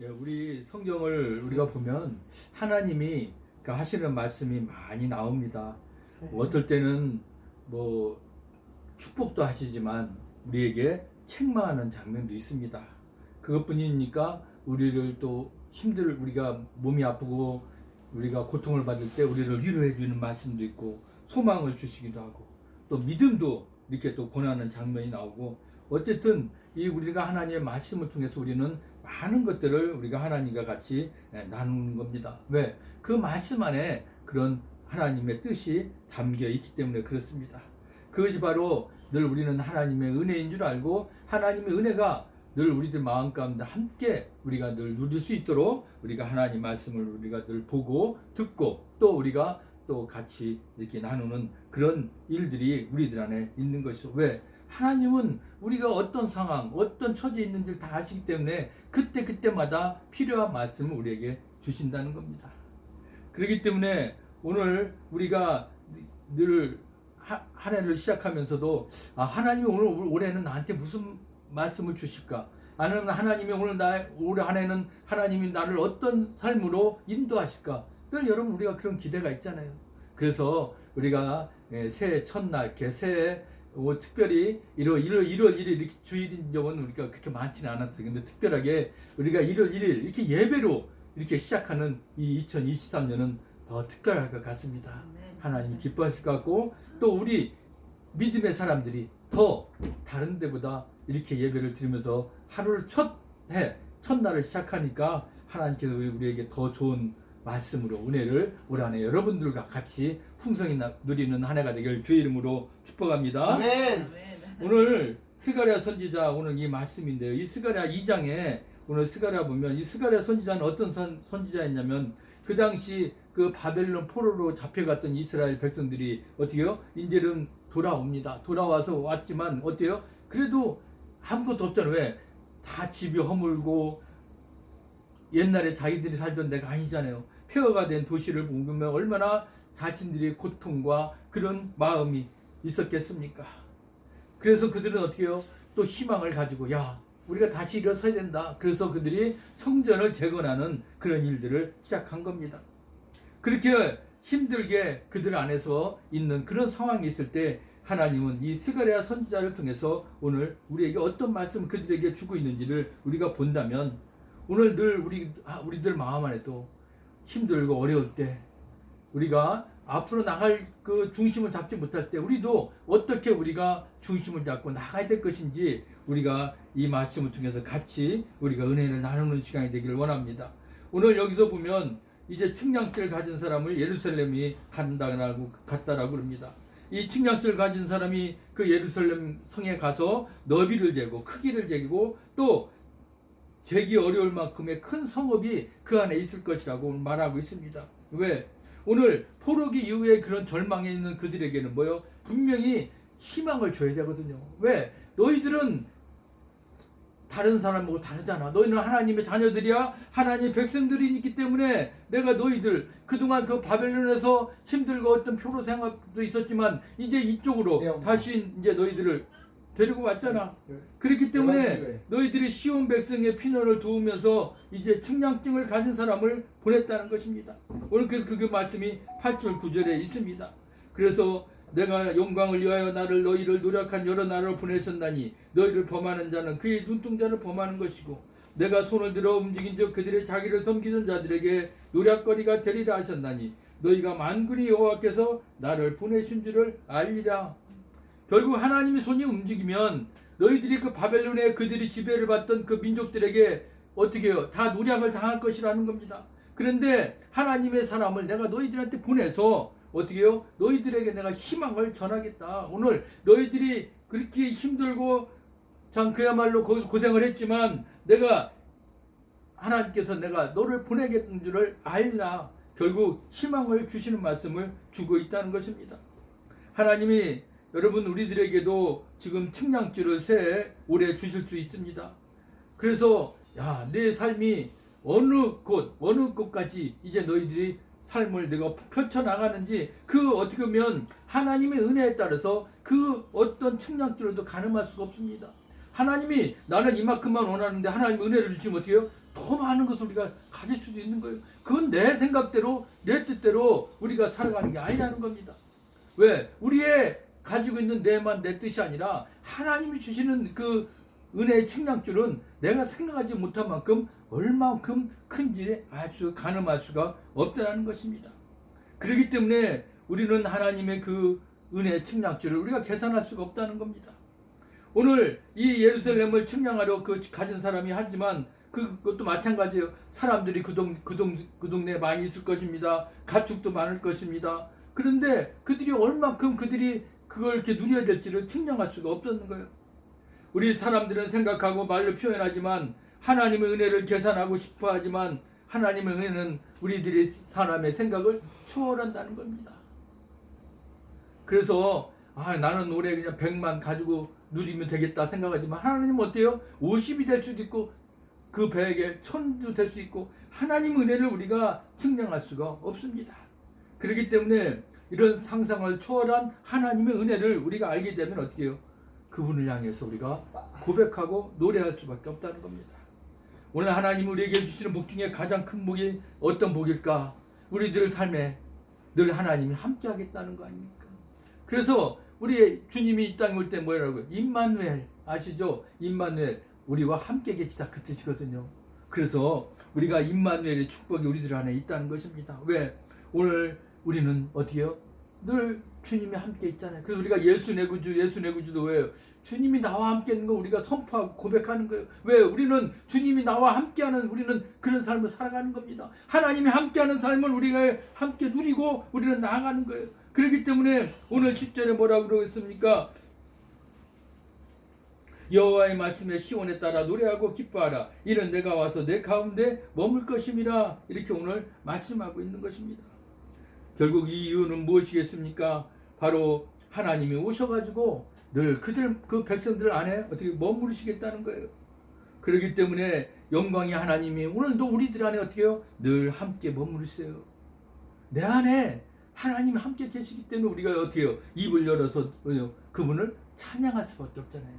예, 우리 성경을 우리가 보면 하나님이 그 하시는 말씀이 많이 나옵니다. 어떨 때는 뭐 축복도 하시지만 우리에게 책망하는 장면도 있습니다. 그것뿐이니까 우리를 또 우리가 몸이 아프고 우리가 고통을 받을 때 우리를 위로해 주는 말씀도 있고 소망을 주시기도 하고 또 믿음도 이렇게 또 권하는 장면이 나오고, 어쨌든 이 우리가 하나님의 말씀을 통해서 우리는 많은 것들을 우리가 하나님과 같이 나누는 겁니다. 왜? 그 말씀 안에 그런 하나님의 뜻이 담겨 있기 때문에 그렇습니다. 그것이 바로 늘 우리는 하나님의 은혜인 줄 알고 하나님의 은혜가 늘 우리들 마음 가운데 함께 우리가 늘 누릴 수 있도록 우리가 하나님 말씀을 우리가 늘 보고 듣고 또 우리가 또 같이 이렇게 나누는 그런 일들이 우리들 안에 있는 것이죠. 왜? 하나님은 우리가 어떤 상황, 어떤 처지에 있는지를 다 아시기 때문에 그때마다 필요한 말씀을 우리에게 주신다는 겁니다. 그렇기 때문에 오늘 우리가 늘 한 해를 시작하면서도 하나님이 오늘 올해는 나한테 무슨 말씀을 주실까? 아니면 하나님이 올 한 해는 하나님이 나를 어떤 삶으로 인도하실까? 늘 여러분 우리가 그런 기대가 있잖아요. 그래서 우리가 새해 첫날, 이렇게 새해 특별히 1월 1일 이렇게 주일인 적은 우리가 그렇게 많지는 않았어요. 근데 특별하게 우리가 1월 1일 이렇게 예배로 이렇게 시작하는 이 2023년은 더 특별할 것 같습니다. 하나님이 기뻐하실 것 같고 또 우리 믿음의 사람들이 더 다른 데보다 이렇게 예배를 드리면서 하루를 첫날을 시작하니까 하나님께서 우리에게 더 좋은 말씀으로 은혜를 올 한해 여러분들과 같이 풍성히 누리는 한 해가 되길 주의 이름으로 축복합니다. 아멘. 오늘 스가랴 선지자 오늘 이 말씀인데요. 이 스가랴 2장에 오늘 스가랴 보면 이 스가랴 선지자는 어떤 선지자였냐면 그 당시 그 바벨론 포로로 잡혀갔던 이스라엘 백성들이 어떻게요? 이제는 돌아옵니다. 돌아와서 왔지만 어때요? 그래도 아무것도 없잖아요. 왜? 다 집이 허물고 옛날에 자기들이 살던 데가 아니잖아요. 폐허가 된 도시를 보면 얼마나 자신들의 고통과 그런 마음이 있었겠습니까? 그래서 그들은 어떻게 해요? 또 희망을 가지고 우리가 다시 일어서야 된다. 그래서 그들이 성전을 재건하는 그런 일들을 시작한 겁니다. 그렇게 힘들게 그들 안에서 있는 그런 상황이 있을 때 하나님은 이 스가랴 선지자를 통해서 오늘 우리에게 어떤 말씀을 그들에게 주고 있는지를 우리가 본다면 오늘 늘 우리들 마음 안에도 힘들고 어려울 때 우리가 앞으로 나갈 그 중심을 잡지 못할 때 우리도 어떻게 우리가 중심을 잡고 나가야 될 것인지 우리가 이 말씀을 통해서 같이 우리가 은혜를 나누는 시간이 되기를 원합니다. 오늘 여기서 보면 이제 측량대를 가진 사람을 예루살렘이 갔다라고 그럽니다. 이 측량대를 가진 사람이 그 예루살렘 성에 가서 너비를 재고 크기를 재고 또 재기 어려울 만큼의 큰 성읍이 그 안에 있을 것이라고 말하고 있습니다. 왜? 오늘 포로기 이후에 그런 절망에 있는 그들에게는 뭐요? 분명히 희망을 줘야 되거든요. 왜? 너희들은 다른 사람하고 다르잖아. 너희는 하나님의 자녀들이야. 하나님의 백성들이 있기 때문에 내가 너희들 그동안 그 바벨론에서 힘들고 어떤 표로 생활도 있었지만 이제 이쪽으로 다시 이제 너희들을 데리고 왔잖아. 그렇기 때문에 너희들이 시온 백성의 피난을 도우면서 이제 측량증을 가진 사람을 보냈다는 것입니다. 오늘 그래서 그 말씀이 8절 9절에 있습니다. 그래서 내가 영광을 위하여 너희를 노력한 여러 나라로 보내셨나니 너희를 범하는 자는 그의 눈동자를 범하는 것이고 내가 손을 들어 움직인 적 그들의 자기를 섬기는 자들에게 노략거리가 되리라 하셨나니 너희가 만군의 여호와께서 나를 보내신 줄을 알리라. 결국 하나님의 손이 움직이면 너희들이 그 바벨론에 그들이 지배를 받던 그 민족들에게 어떻게 해요? 다 노략을 당할 것이라는 겁니다. 그런데 하나님의 사람을 내가 너희들한테 보내서 어떻게 해요? 너희들에게 내가 희망을 전하겠다. 오늘 너희들이 그렇게 힘들고 참 그야말로 거기서 고생을 했지만 하나님께서 내가 너를 보내겠는 줄을 알라. 결국 희망을 주시는 말씀을 주고 있다는 것입니다. 하나님이 여러분 우리들에게도 지금 측량줄을 올해 주실 수 있습니다. 그래서 내 삶이 어느 곳까지 이제 너희들이 삶을 내가 펼쳐나가는지 어떻게 보면 하나님의 은혜에 따라서 그 어떤 측량줄도 가늠할 수가 없습니다. 하나님이 나는 이만큼만 원하는데 하나님 은혜를 주시면 어떻게 해요? 더 많은 것을 우리가 가질 수도 있는 거예요. 그건 내 생각대로 내 뜻대로 우리가 살아가는 게 아니라는 겁니다. 왜? 우리의 가지고 있는 내 뜻이 아니라 하나님이 주시는 그 은혜의 측량줄은 내가 생각하지 못한 만큼 얼마만큼 큰지 가늠할 수가 없다는 것입니다. 그렇기 때문에 우리는 하나님의 그 은혜의 측량줄을 우리가 계산할 수가 없다는 겁니다. 오늘 이 예루살렘을 측량하려 가진 사람이 하지만 그것도 마찬가지예요. 사람들이 그 동네에 많이 있을 것입니다. 가축도 많을 것입니다. 그런데 그들이 얼마큼 그들이 그걸 이렇게 누려야 될지를 측량할 수가 없었는 거예요. 우리 사람들은 생각하고 말로 표현하지만 하나님의 은혜를 계산하고 싶어 하지만 하나님의 은혜는 우리들이 사람의 생각을 초월한다는 겁니다. 그래서 나는 올해 그냥 100만 가지고 누리면 되겠다 생각하지만 하나님은 어때요? 50이 될 수도 있고 그 100에 1000도 될 수 있고 하나님 은혜를 우리가 측량할 수가 없습니다. 그렇기 때문에 이런 상상을 초월한 하나님의 은혜를 우리가 알게 되면 어떻게 해요? 그분을 향해서 우리가 고백하고 노래할 수밖에 없다는 겁니다. 오늘 하나님이 우리에게 주시는 복 중에 가장 큰 복이 어떤 복일까? 우리들 삶에 늘 하나님이 함께 하겠다는 거 아닙니까? 그래서 우리 주님이 이 땅에 올 때 뭐라고요? 임마누엘 아시죠? 임마누엘 우리와 함께 계시다 그 뜻이거든요. 그래서 우리가 임마누엘의 축복이 우리들 안에 있다는 것입니다. 왜? 오늘 우리는 어떻게 해요? 늘 주님이 함께 있잖아요. 그래서 우리가 예수 내 구주도 왜요? 주님이 나와 함께 있는 거 우리가 선포하고 고백하는 거예요. 왜? 우리는 주님이 나와 함께하는 우리는 그런 삶을 살아가는 겁니다. 하나님이 함께하는 삶을 우리가 함께 누리고 우리는 나아가는 거예요. 그렇기 때문에 오늘 10절에 뭐라고 그러겠습니까? 여호와의 말씀에 시온에 따라 노래하고 기뻐하라. 이는 내가 와서 내 가운데 머물 것임이라. 이렇게 오늘 말씀하고 있는 것입니다. 결국 이 이유는 무엇이겠습니까? 바로 하나님이 오셔가지고 늘 그 백성들 안에 어떻게 머무르시겠다는 거예요. 그렇기 때문에 영광의 하나님이 오늘도 우리들 안에 어떻게 해요? 늘 함께 머무르세요. 내 안에 하나님이 함께 계시기 때문에 우리가 어떻게 해요? 입을 열어서 그분을 찬양할 수밖에 없잖아요.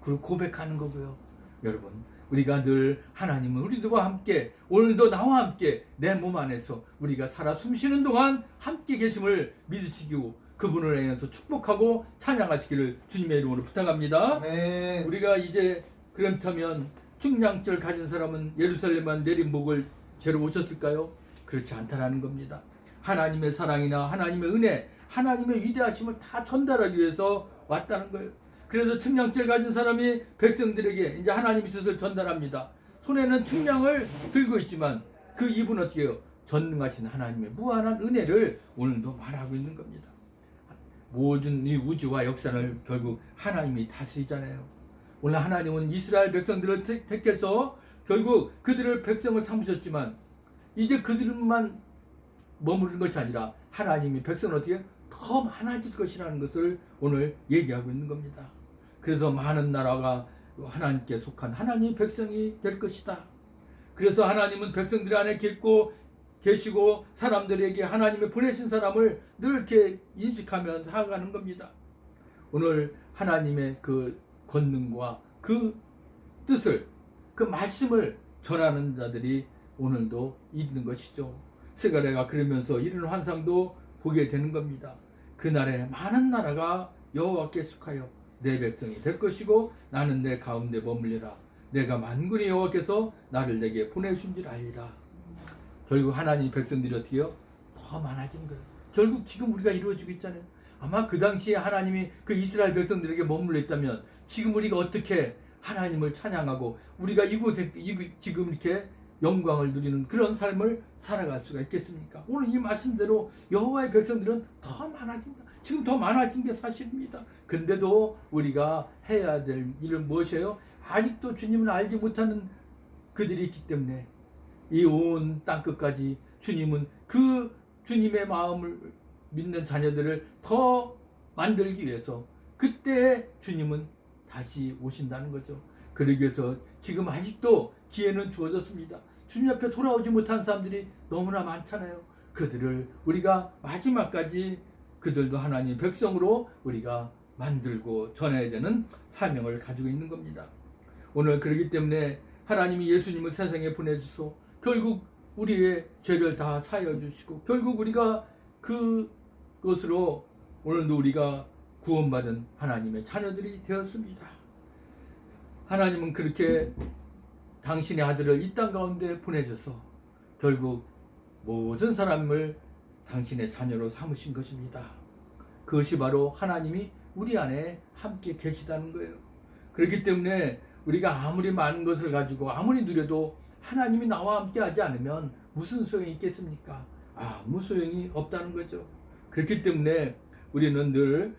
그걸 고백하는 거고요. 여러분, 우리가 늘 하나님은 우리들과 함께 오늘도 나와 함께 내 몸 안에서 우리가 살아 숨쉬는 동안 함께 계심을 믿으시고 그분을 향해서 축복하고 찬양하시기를 주님의 이름으로 부탁합니다. 네. 우리가 이제 그렇다면 측량절 가진 사람은 예루살렘만 내린 복을 죄로 오셨을까요? 그렇지 않다라는 겁니다. 하나님의 사랑이나 하나님의 은혜, 하나님의 위대하심을 다 전달하기 위해서 왔다는 거예요. 그래서 측량절 가진 사람이 백성들에게 이제 하나님의 뜻을 전달합니다. 손에는 측량을 들고 있지만 그 입은 어떻게 해요? 전능하신 하나님의 무한한 은혜를 오늘도 말하고 있는 겁니다. 모든 이 우주와 역사를 결국 하나님이 다스리잖아요. 오늘 하나님은 이스라엘 백성들을 택해서 결국 그들을 백성을 삼으셨지만 이제 그들만 머무르는 것이 아니라 하나님이 백성을 어떻게 더 많아질 것이라는 것을 오늘 얘기하고 있는 겁니다. 그래서 많은 나라가 하나님께 속한 하나님의 백성이 될 것이다. 그래서 하나님은 백성들 안에 계시고 사람들에게 하나님의 보내신 사람을 늘 이렇게 인식하면서 살아가는 겁니다. 오늘 하나님의 그 권능과 그 뜻을 그 말씀을 전하는 자들이 오늘도 있는 것이죠. 스가랴가 그러면서 이런 환상도 보게 되는 겁니다. 그날에 많은 나라가 여호와께 속하여 내 백성이 될 것이고 나는 내 가운데 머물리라. 내가 만군의 여호와께서 나를 내게 보내신 줄 알리라. 결국 하나님 백성들이 어떻게 해요? 더 많아진 거예요. 결국 지금 우리가 이루어지고 있잖아요. 아마 그 당시에 하나님이 그 이스라엘 백성들에게 머물러 있다면 지금 우리가 어떻게 하나님을 찬양하고 우리가 이곳에 지금 이렇게 영광을 누리는 그런 삶을 살아갈 수가 있겠습니까? 오늘 이 말씀대로 여호와의 백성들은 더 많아진다. 지금 더 많아진 게 사실입니다. 근데도 우리가 해야 될 일은 무엇이에요? 아직도 주님을 알지 못하는 그들이 있기 때문에 이 온 땅끝까지 주님은 그 주님의 마음을 믿는 자녀들을 더 만들기 위해서 그때 주님은 다시 오신다는 거죠. 그러기 위해서 지금 아직도 기회는 주어졌습니다. 주님 앞에 돌아오지 못한 사람들이 너무나 많잖아요. 그들을 우리가 마지막까지 그들도 하나님 백성으로 우리가 만들고 전해야 되는 사명을 가지고 있는 겁니다. 오늘 그렇기 때문에 하나님이 예수님을 세상에 보내주소 결국 우리의 죄를 다 사하여 주시고 결국 우리가 그것으로 오늘도 우리가 구원받은 하나님의 자녀들이 되었습니다. 하나님은 그렇게 당신의 아들을 이 땅 가운데 보내셔서 결국 모든 사람을 당신의 자녀로 삼으신 것입니다. 그것이 바로 하나님이 우리 안에 함께 계시다는 거예요. 그렇기 때문에 우리가 아무리 많은 것을 가지고 아무리 누려도 하나님이 나와 함께 하지 않으면 무슨 소용이 있겠습니까? 아무 소용이 없다는 거죠. 그렇기 때문에 우리는 늘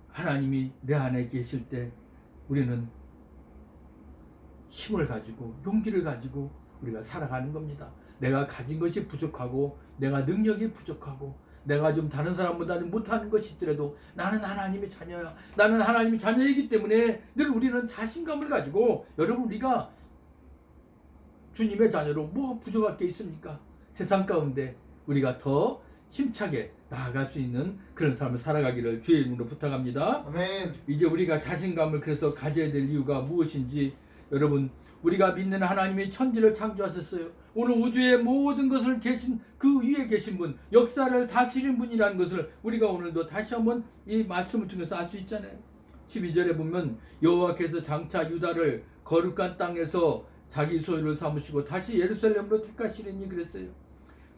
하나님이 내 안에 계실 때 우리는 힘을 가지고 용기를 가지고 우리가 살아가는 겁니다. 내가 가진 것이 부족하고 내가 능력이 부족하고 내가 좀 다른 사람보다 못하는 것이 있더라도 나는 하나님의 자녀야. 나는 하나님의 자녀이기 때문에 늘 우리는 자신감을 가지고 여러분 우리가 주님의 자녀로 뭐 부족할 게 있습니까? 세상 가운데 우리가 더 힘차게 나아갈 수 있는 그런 삶을 살아가기를 주의 이름으로 부탁합니다. 아멘. 이제 우리가 자신감을 그래서 가져야 될 이유가 무엇인지 여러분 우리가 믿는 하나님이 천지를 창조하셨어요. 오늘 우주의 모든 것을 계신 그 위에 계신 분 역사를 다스리는 분이라는 것을 우리가 오늘도 다시 한번 이 말씀을 통해서 알 수 있잖아요. 12절에 보면 여호와께서 장차 유다를 거룩한 땅에서 자기 소유를 삼으시고 다시 예루살렘으로 택하시리니 그랬어요.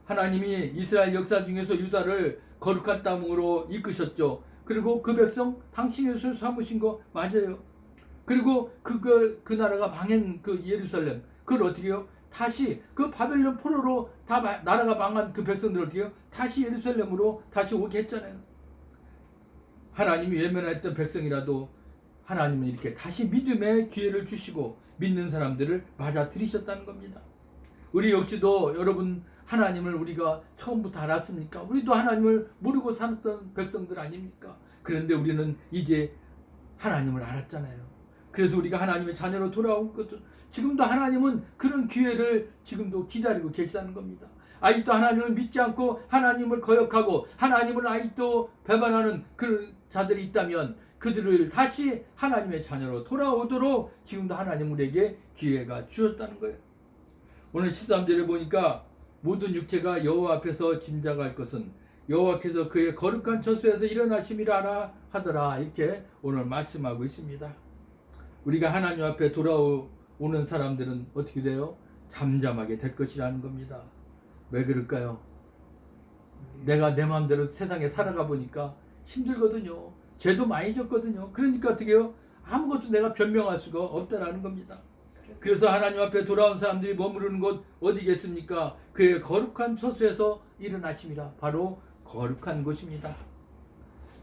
하나님이 이스라엘 역사 중에서 유다를 거룩한 땅으로 이끄셨죠. 그리고 그 백성 당신의 소유 삼으신 거 맞아요. 그리고 그 나라가 망한 그 예루살렘 그걸 어떻게 해요? 다시 그 바벨론 포로로 다 나라가 망한 그 백성들 어떻게 해요? 다시 예루살렘으로 다시 오게 했잖아요. 하나님이 외면했던 백성이라도 하나님은 이렇게 다시 믿음의 기회를 주시고 믿는 사람들을 맞아들이셨다는 겁니다. 우리 역시도 여러분 하나님을 우리가 처음부터 알았습니까? 우리도 하나님을 모르고 살았던 백성들 아닙니까? 그런데 우리는 이제 하나님을 알았잖아요. 그래서 우리가 하나님의 자녀로 돌아온 것도 지금도 하나님은 그런 기회를 지금도 기다리고 계시다는 겁니다. 아직도 하나님을 믿지 않고 하나님을 거역하고 하나님을 아직도 배반하는 그런 자들이 있다면 그들을 다시 하나님의 자녀로 돌아오도록 지금도 하나님 우리에게 기회가 주셨다는 거예요. 오늘 13절에 보니까 모든 육체가 여호와 앞에서 짐작할 것은 여호와께서 그의 거룩한 처소에서 일어나심이라 하더라. 이렇게 오늘 말씀하고 있습니다. 우리가 하나님 앞에 돌아오는 사람들은 어떻게 돼요? 잠잠하게 될 것이라는 겁니다. 왜 그럴까요? 내가 내 마음대로 세상에 살아가 보니까 힘들거든요. 죄도 많이 졌거든요. 그러니까 어떻게 해요? 아무것도 내가 변명할 수가 없다라는 겁니다. 그래서 하나님 앞에 돌아온 사람들이 머무르는 곳 어디겠습니까? 그의 거룩한 처소에서 일어나심이라. 바로 거룩한 곳입니다.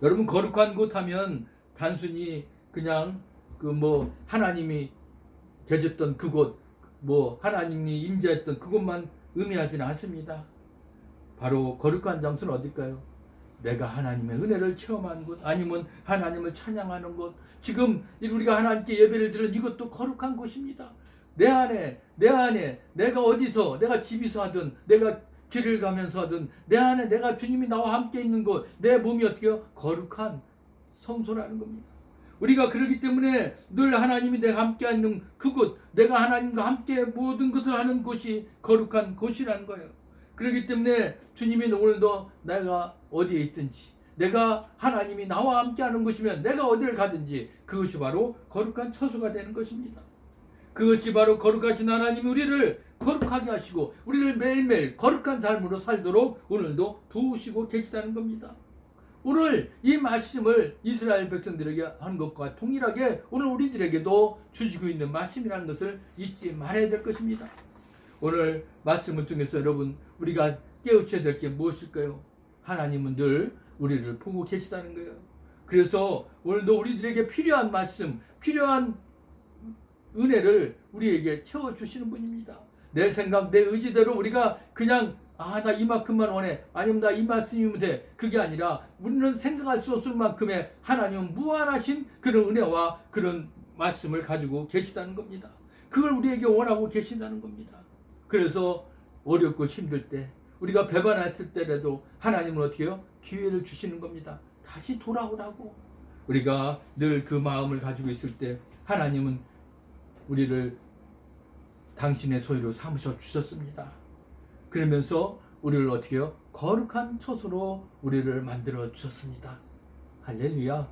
여러분 거룩한 곳 하면 단순히 그냥 하나님이 계셨던 그곳, 하나님이 임재했던 그곳만 의미하지는 않습니다. 바로 거룩한 장소는 어딜까요? 내가 하나님의 은혜를 체험하는 곳, 아니면 하나님을 찬양하는 곳. 지금 우리가 하나님께 예배를 드리는 이것도 거룩한 곳입니다. 내 안에 내가 어디서, 내가 집에서 하든 내가 길을 가면서 하든 내 안에 내가 주님이 나와 함께 있는 곳, 내 몸이 어떻게 해요? 거룩한 성소라는 겁니다. 우리가 그러기 때문에 늘 하나님이 내가 함께 있는 그곳, 내가 하나님과 함께 모든 것을 하는 곳이 거룩한 곳이라는 거예요. 그렇기 때문에 주님이 오늘도 내가 어디에 있든지, 내가 하나님이 나와 함께 하는 곳이면 내가 어디를 가든지 그것이 바로 거룩한 처소가 되는 것입니다. 그것이 바로 거룩하신 하나님이 우리를 거룩하게 하시고 우리를 매일매일 거룩한 삶으로 살도록 오늘도 도우시고 계시다는 겁니다. 오늘 이 말씀을 이스라엘 백성들에게 한 것과 동일하게 오늘 우리들에게도 주시고 있는 말씀이라는 것을 잊지 말아야 될 것입니다. 오늘 말씀을 통해서 여러분 우리가 깨우쳐야 될 게 무엇일까요? 하나님은 늘 우리를 보고 계시다는 거예요. 그래서 오늘도 우리들에게 필요한 말씀, 필요한 은혜를 우리에게 채워주시는 분입니다. 내 생각, 내 의지대로 우리가 그냥 나 이만큼만 원해, 아니면 나 이 말씀이면 돼, 그게 아니라 우리는 생각할 수 없을 만큼의 하나님은 무한하신 그런 은혜와 그런 말씀을 가지고 계시다는 겁니다. 그걸 우리에게 원하고 계신다는 겁니다. 그래서 어렵고 힘들 때, 우리가 배반했을 때라도 하나님은 어떻게 해요? 기회를 주시는 겁니다. 다시 돌아오라고. 우리가 늘 그 마음을 가지고 있을 때 하나님은 우리를 당신의 소유로 삼으셔 주셨습니다. 그러면서 우리를 어떻게 해요? 거룩한 처소로 우리를 만들어 주셨습니다. 할렐루야.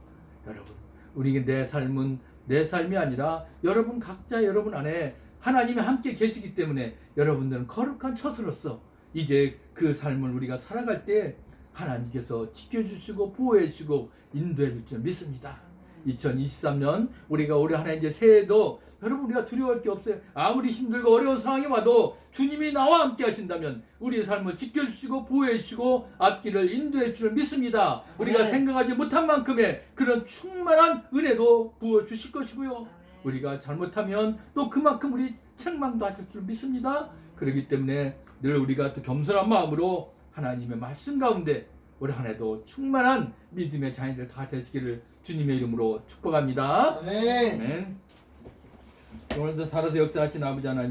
여러분, 우리 내 삶은 내 삶이 아니라 여러분 각자 여러분 안에 하나님이 함께 계시기 때문에 여러분들은 거룩한 처소로서 이제 그 삶을 우리가 살아갈 때 하나님께서 지켜주시고 보호해주시고 인도해줄 줄 믿습니다. 2023년 우리가 올해 하나 이제 새해도 여러분 우리가 두려워할 게 없어요. 아무리 힘들고 어려운 상황이 와도 주님이 나와 함께 하신다면 우리의 삶을 지켜주시고 보호해주시고 앞길을 인도해줄 줄 믿습니다. 우리가 생각하지 못한 만큼의 그런 충만한 은혜도 부어주실 것이고요. 우리가 잘못하면 또 그만큼 우리 책망도 하실 줄 믿습니다. 그렇기 때문에 늘 우리가 또 겸손한 마음으로 하나님의 말씀 가운데 올 한 해도 충만한 믿음의 자녀들 다 되시기를 주님의 이름으로 축복합니다. 아멘. 아멘. 오늘도 살아서 역사하신 아버지 하나님